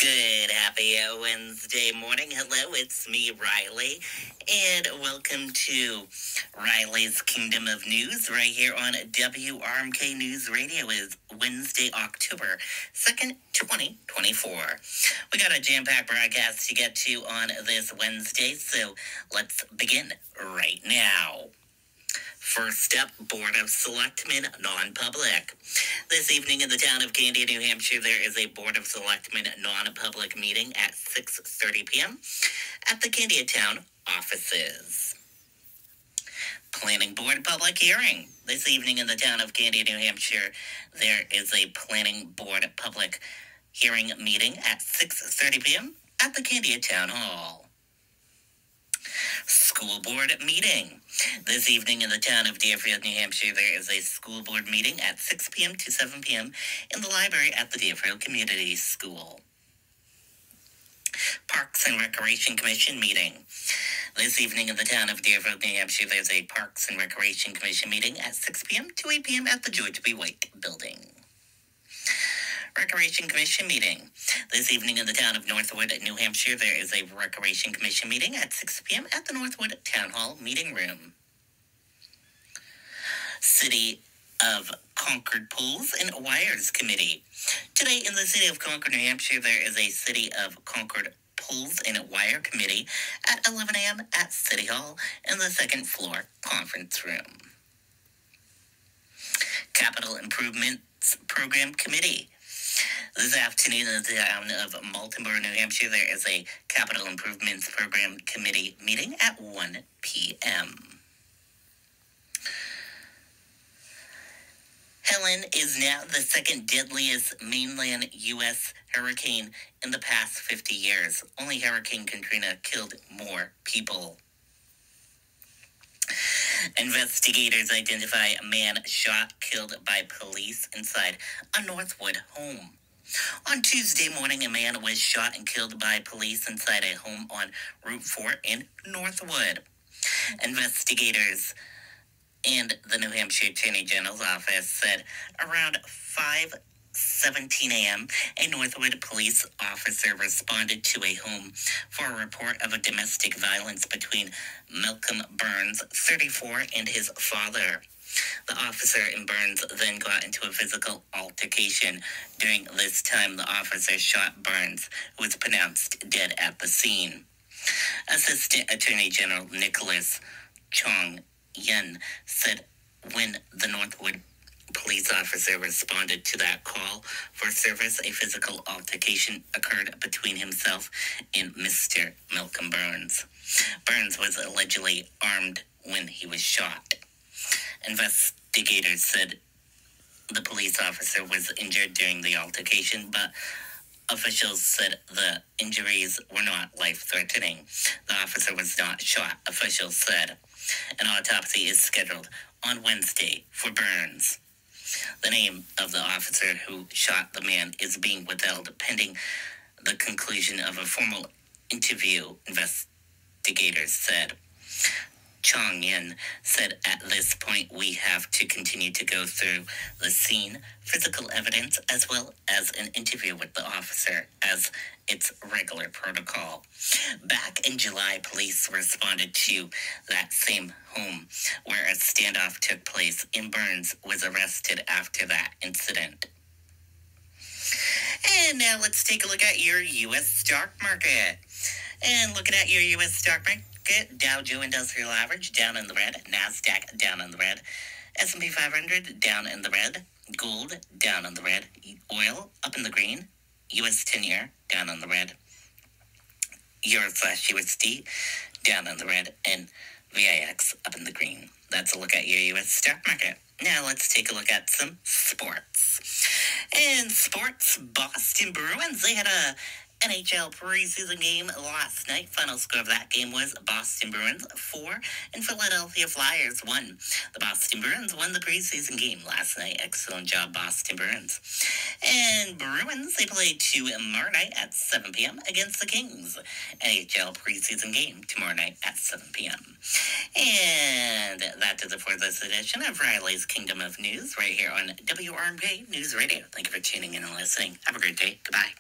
Good, happy Wednesday morning. Hello, it's me, Riley, and welcome to Riley's Kingdom of News right here on WRMK News Radio. Is Wednesday, October 2nd, 2024. We got a jam-packed broadcast to get to on this Wednesday, so let's begin right now. First up, Board of Selectmen, non-public. This evening in the town of Candia, New Hampshire, there is a Board of Selectmen non-public meeting at 6:30 p.m. at the Candia Town offices. Planning Board public hearing. This evening in the town of Candia, New Hampshire, there is a Planning Board public hearing meeting at 6:30 p.m. at the Candia Town Hall. School Board meeting. This evening in the town of Deerfield, New Hampshire, there is a school board meeting at 6 p.m. to 7 p.m. in the library at the Deerfield Community School. Parks and Recreation Commission meeting. This evening in the town of Deerfield, New Hampshire, there's a Parks and Recreation Commission meeting at 6 p.m. to 8 p.m. at the George B. White Building. Recreation Commission meeting. This evening in the town of Northwood, New Hampshire, there is a Recreation Commission meeting at 6 p.m. at the Northwood Town Hall meeting room. City of Concord Pools and Wires Committee. Today in the City of Concord, New Hampshire, there is a City of Concord Pools and Wire Committee at 11 a.m. at City Hall in the second floor conference room. Capital Improvements Program Committee. This afternoon in the town of Maltonborough, New Hampshire, there is a Capital Improvements Program Committee meeting at 1 p.m. Helen is now the second deadliest mainland U.S. hurricane in the past 50 years. Only Hurricane Katrina killed more people. Investigators identify a man shot, killed by police inside a Northwood home. On Tuesday morning, a man was shot and killed by police inside a home on Route 4 in Northwood. Investigators and the New Hampshire Attorney General's office said around 5:17 a.m., a Northwood police officer responded to a home for a report of a domestic violence between Malcolm Burns, 34, and his father. The officer and Burns then got into a physical altercation. During this time, the officer shot Burns, who was pronounced dead at the scene. Assistant Attorney General Nicholas Chong-Yen said when the Northwood police officer responded to that call for service, a physical altercation occurred between himself and Mr. Malcolm Burns. Burns was allegedly armed when he was shot. Investigators said the police officer was injured during the altercation, but officials said the injuries were not life-threatening. The officer was not shot, officials said. An autopsy is scheduled on Wednesday for Burns. The name of the officer who shot the man is being withheld pending the conclusion of a formal interview, investigators said. Chong-Yen said, at this point, we have to continue to go through the scene, physical evidence, as well as an interview with the officer, as its regular protocol. Back in July, police responded to that same home where a standoff took place, and Burns was arrested after that incident. And now let's take a look at your U.S. stock market. And looking at your U.S. stock market, Dow Jones Industrial Average down in the red, NASDAQ down in the red, S&P 500 down in the red, gold down in the red, oil up in the green, U.S. 10-year down in the red, Euro/USD down in the red, and VIX up in the green. That's a look at your U.S. stock market. Now let's take a look at some sports. In sports, Boston Bruins, they had a NHL preseason game last night. Final score of that game was Boston Bruins 4 and Philadelphia Flyers 1. The Boston Bruins won the preseason game last night. Excellent job, Boston Bruins. And Bruins, they play tomorrow night at 7 p.m. against the Kings. NHL preseason game tomorrow night at 7 p.m. And that does it for this edition of Riley's Kingdom of News right here on WRMK News Radio. Thank you for tuning in and listening. Have a great day. Goodbye.